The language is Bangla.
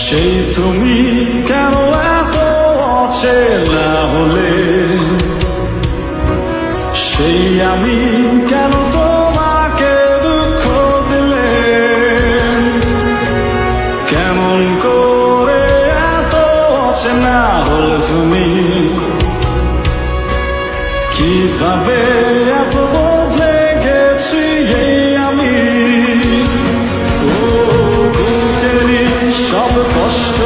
সেই তুমি কেন এত অচেনা হলে, সেই আমি কেন তোমাকে দুঃখ দিলে, কেমন করে এত অচেনা হলে তুমি, কিভাবে এত বদলে গেছি এই আমি। ও বুকেরই সব কষ্ট